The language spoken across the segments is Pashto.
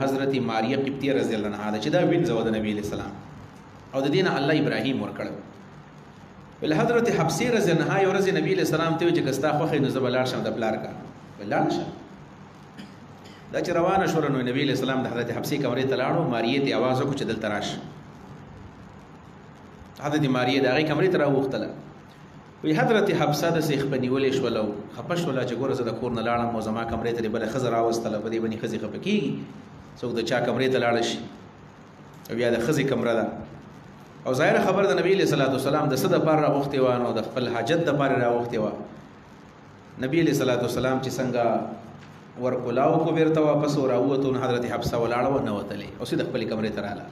حضرت ماریه قبطیه رضی الله عنها چې دا وینځه و د نبی علیه السلام او د دې نه الله ابراهیم ورکړ. ول حضرت حفصه رضی الله عنها یو ورځ نبی علیه السلام ته چې کستا خوښې نو زه به لاړ شم د پلار کا ولاړ شه. دا چې روانه شوله نو نبی علیه السلام د حضرت حفصه کمرې ته لاړو. ماریه ته آواز وکړو چې دلته راشه. حضرت ماریه د هغې کمرې ته راوغوښتله. وی حضرت حفصه داسې خپه نیولې شوله او خفه شوله چې ګوره زه د کور نه لاړم او زما کمرې ته دې بله ښځه راوستله. په دې باندې ښځې خفه کېږي څوک د چا کمرې ته لاړه شي او بیا د ښځې کمره ده. او ظاهره خبر د نبی علیه صلات وسلام د څه دپاره راغوښتې وه نو د خپل حاجت دپاره راغوښتې وه. نبی علیه صلات وسلام چې څنګه ورکولاو کو بیرته واپس راووتو نو حضرت حفصه ولاړه وه نه وتلې او سیده خپلې کمرې ته راله.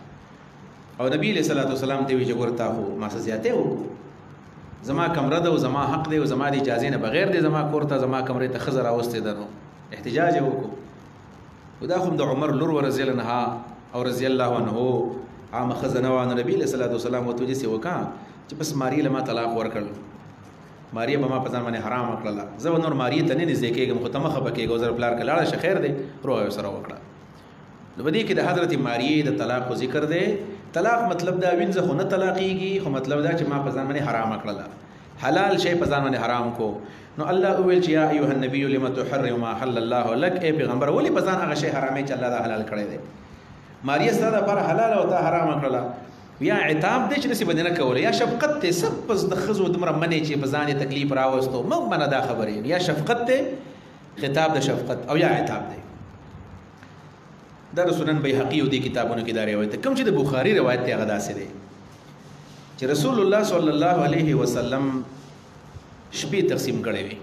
او نبی علیه صلات وسلام ته وی چې ګوره تا خو ما څه زیاتې وکړو، زما کمره ده او زما حق دی او زما د اجازې نه بغیر دی زما کور ته زما کمرې ته ښځه راوستې ده نو احتجاج یې وکړو. دا خو د عمر لور و رضی الله عنها او رضی الله عنه عامه ښځه نه وه. نو نبي علیه صلات وسلام ورته داسې وکړه چې بس ماریه له ما طلاق ورکړل، ماریه به ما په ځان باندې حرامه کړله، زه به نور ماریه ته نه نږدې کېږم خو ته مه خفه کېږه او زه پلار که لاړه شه خیر دی روغه یې سره وکړه. نو په دې کې د حضرت ماریې د طلاق خو ذکر دی. طلاق مطلب دا وینځه خو نه طلاقېږي خو مطلب دا چې ما په ځان باندې حرامه کړله، حلال شی په ځان باندې حرام کو. نو الله وویل چې یا ایها النبی لم تحرم ما حل الله لك، ای پیغمبر ولې په ځان هغه شی حرامې چې الله دا حلال کړی دی. ماریه ستا دپاره حلاله او تا حرامه کړله. یا عتاب دی چې داسې به دې نه کوله، یا شفقت دی څه پس د ښځو دومره منې چې په ځان یې تکلیف راوستو مه منه دا خبرې، یا شفقت دی خطاب د شفقت او یا عتاب دی. دا د سنن بیهقي او دې کتابونو کې دا روایت کوم چې د بخاري روایت دی هغه داسې دی چې رسول الله صلی الله علیه وسلم شپې تقسیم کړې وي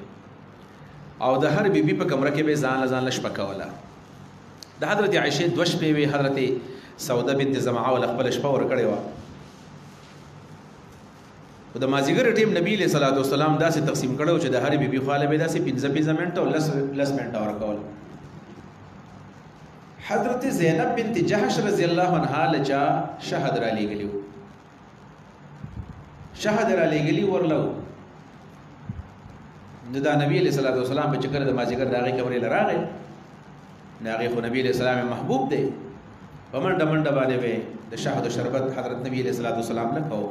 او د هر بیبي په کمره کې به ځان له ځان له شپه کوله. د حضرت عایشې دوه شپې وې، حضرت سوده بنت زمعه ول خپل شپه ورکړې وه. خو د مازدیګر ټیم نبی علیه صلات وسلام داسې تقسیم کړی چې د هرې بیبي خواله به داسې 15 منټه او 10 منټه ورکول. حضرت زینب بنت جحش رضی الله عنها لچا شهد را لېږلی و، شهد را لېږلي ورلو. نو دا نبی علیه صلات وسلام په چې کله د مازدیګر د هغې کمرې له راغی نو هغې خو نبی علیه السلام محبوب دی، په منډه منډه باندې به د شهد و شربت حضرت نبی علیه صلات وسلام له کوو.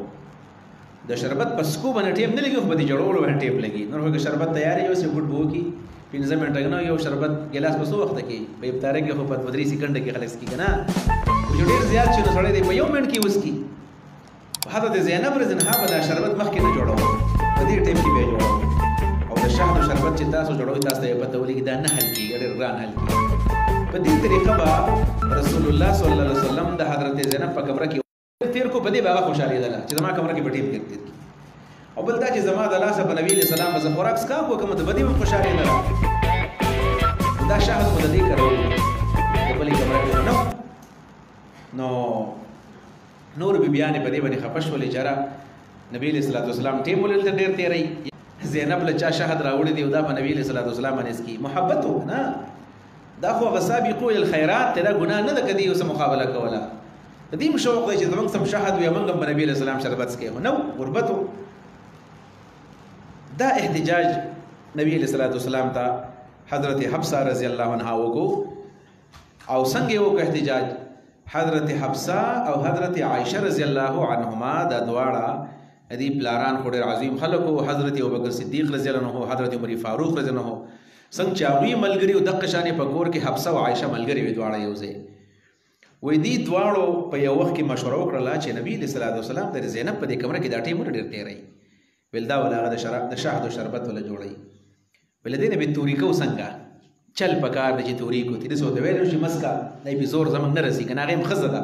د شربت په سکو باندې ټیم نه لګي خو په دې جوړولو باندې ټیم لګي. نور خو که شربت تیار یو سې ګډ به وکړي 15 منټه نه یو شربت ګلاس په څو وخته کې په افطاره کې خو په 3 سکنډه کې خلک څکي که نه، چې ډېر زیات شي نو سړی دی په 1 منټ کې وڅکي. حضرت زینب رضی الله عنها به دا شربت مخکې نه جوړول، په دې ټیم کې به یې جوړول. او د شهد و شربت چې تاسو جوړوئ تاسو ته یې پته ولګي دا نه حل کېږي، ډېر ګران حل کېږي. په دې طریقه به رسول الله صلی الله علیه وسلم د حضرت زینب په کمره کې تیر کو، په دې به هغه خوشحالېدله چې زما کمره کې به ټیم تیر کېږي. او بل دا چې زما د لاسه په نبي علیه السلام به زه خوراک څښاک وکړم د به دې هم خوشحالېدله. دا شهد خو د دې کارول د بلې کمره کې نه. نو نور بیبیانې په دې باندې خفه شولې چې یاره نبي علیه صلات وسلام ټیم ولې دلته ډېر تېروي. زینب له چا شهد راوړی دی او دا په نبي علیه صلات وسلام باندې څکي، محبت و نه. دا خو هغه سابقو الی الخیرات دی، دا ګناه نه ده که دې یو څه مقابله کوله. د دې هم شوق دی چې زموږ سم شهد وي موږ هم په نبي علیه السلام شربت څکې، خو نه غربت و. دا احتجاج نبی علیه صلات وسلام ته حضرت حفصه رضی الله عنها وکړو. او څنګه یې وکړو احتجاج؟ حضرت حفصه او حضرت عایشه رضی الله عنهما دا دواړه دې پلاران خو ډېر عظیم خلک وو. حضرت ابوبکر صدیق رضی الله عنه، حضرت عمر فاروق رضی الله عنه، څنګه چې هغوی ملګري او دقه شانې په کور کې حفصه او عایشه ملګرې وې دواړه یو ځای. وایي دې دواړو په یو وخت کې مشوره وکړله چې نبي علیه صلات وسلام د زینب په دې کمره کې دا ټیمونه ډېر تېروي، ویل دا ولا هغه د شهد و شربت ولا جوړوي. ویل دې نه به توریکو څنګه چل پکار دی چې توریکو تی دې ته ویل شي مسکه دی به زور زمونږ نه رسي که نه هغې هم ښځه ده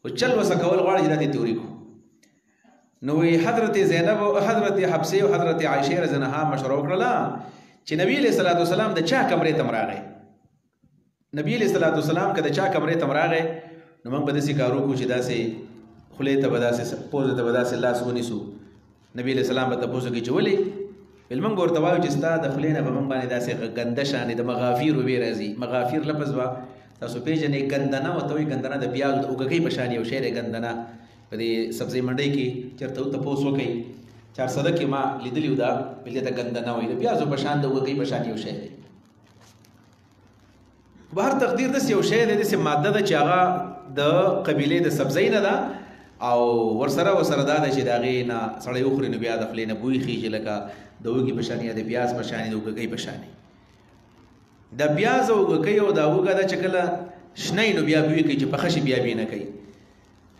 خو چل وسه کول غواړي چې دا دې توریکو. نو وی حضرت زینب او حضرت حفصه او حضرت عایشه رضی الله عنها مشوره وکړله چې نبی علیه صلات وسلام د چا کمرې ته راغی. نبی علیه صلات وسلام که د چا کمرې ته راغی نو موږ به داسې کار وکړو چې داسې خولې ته به داسې پوزې ته به داسې لاس ونیسو. نبی علیه السلام به تپوس وکړي چې ولې؟ ویل موږ ورته وایو چې ستا د خولې نه به موږ باندې داسې ګنده شانې د مغافیر وبې راځي. مغافیر لفظ به تاسو پېژنئ، ګندنه ورته وایي. ګندنه د پیازو د اوږګۍ په شان یو شی دی. ګندنه په دې سبزۍ منډۍ کې چېرته تپوس وکړئ، چارسده کې ما لیدلي و دا بلې ته ګندنه وایي، د پیازو په شان د اوږګۍ په شان یو شی دی. بهر تقدیر داسې یو شی دی، داسې ماده ده چې هغه د قبیلې د سبزۍ نه ده او ورسره دا ده چې د هغې نه سړی وخوري نو بیا د خولې نه بوی خېږي لکه د وږي په شانې یا د پیاز په شانې د اوږګۍ په شانې. د پیاز او اوږګۍ او دا اوږه ده چې کله شنه نو بیا بوی کوي، چې پخه شي بیا بوی نه کوي.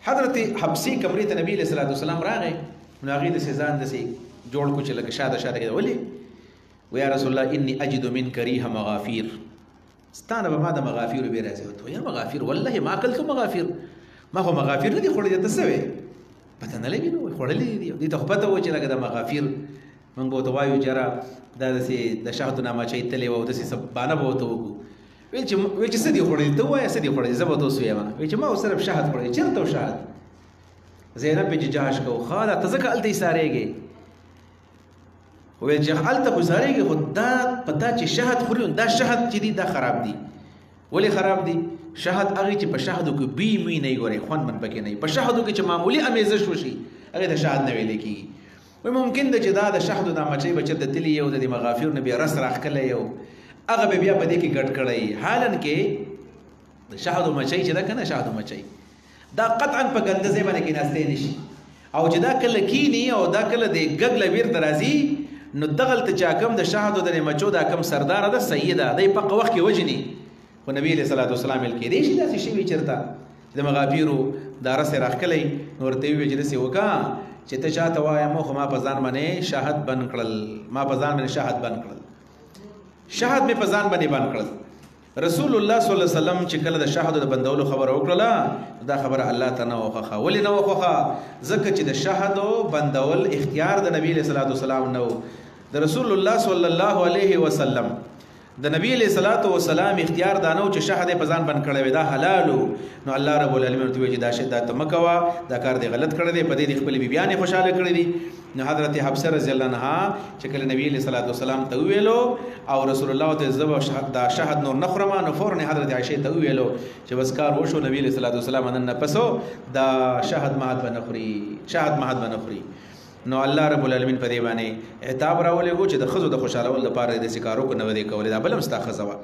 حضرت حبسي کمرې ته نبي علیه الصلاة والسلام راغی نو هغې داسې ځان داسې جوړ کړو چې لکه شاته کېده. ولې؟ و یا رسول الله انی اجد منک ریح مغافیر، ستانه به ما د مغافیرو بې راځي. ورته یا مغافیر؟ والله ما اکلت مغافیر، ما خو مغافیر نه دي خوړلي. ته څه وې؟ پته نه لګي نو خوړلي دي. دې ته خو پته وه چې لکه د مغافیر موږ به ورته وایو چې یاره دا داسې د شهدو نامچۍ تلې وه او داسې بانه به ورته وکړو. ویل چې څه دي خوړلي؟ ته ووایه څه دي خوړلي، زه به ورته اوس ویم. وایي چې ما خو صرف شهد خوړلی. چېرته و شهد؟ زینب بنت جهش کو خاله ته ځکه هلته ایسارېږې. ویل چې هلته خو ایسارېږې خو دا په تا چې شهد خوري دا شهد چې دي دا خراب دي. ولې خراب دي؟ شهد هغې چې په شهدو کې بوی موی نه وي، ګورئ خوند من پکې نه وي. په شهدو کې چې معمولي امیزش وشي هغې ته شهد نه ویلی کېږي. وایي ممکن ده چې دا د شهدو دا مچۍ به چېرته تلي او د دې مغافیر نه بیا رس راښکلی او هغه به بیا په دې کې ګډ کړی. حالاً کې د شهدو مچۍ چې ده که نه، شهدو مچۍ دا قطعا په ګنده ځای باندې کېناستی نه شي، او چې دا کله کینی او دا کله د ګګ له بیرته راځي نو دغلته چې کوم د شهدو د مچو دا کوم سرداره ده سیده دی په هغه وخت کې وجني. خو نبي علیه الصلاة والسلام ویل کېدی شي داسې شی وي چېرته د مغافیرو دا رسې راښکلی نو ورته ویې چې داسې وکړه چې ته چاته وایه مو خو ما په ځان باندې شهد بند کړل، ما په ځان باندې شهد بند کړل، شهد مې په ځان باندې بند کړل. رسول الله صلی الله علیه وسلم چې کله د شهدو د بندولو خبره وکړله دا خبره الله ته نه وخوښه. ولې نه وخوښه؟ ځکه چې د شهدو بندول اختیار د نبي علیه الصلاة والسلام نه و، د رسول الله صلی الله علیه وسلم د نبی علیه الصلاة والسلام اختیار دا نه و چې شهد یې په ځان بند کړی وي، دا حلالو. نو الله رب العالمین ورته وایي چې دا شی دا ته مه کوه، دا کار دې غلط کړی دی، په دې دې خپلې بیبیانې خوشحاله کړي دي. نو حضرت حفصه رضی الله عنها چې کله نبی علیه الصلاة والسلام ته وویلو او رسول الله ته زه به دا شهد نور نه خورم، نو فوراً حضرت عایشې ته وویلو چې بس کار وشو، نبی علیه الصلاة والسلام نن نه پسو دا شهد مهد به نه خوري، شهد مهد به نه خوري. نو الله رب العالمین په دې باندې عتاب راولېږو چې د ښځو د خوشحالولو لپاره داسې کار وکړو نه و دې کولی، دا بل هم ستا ښځه وه.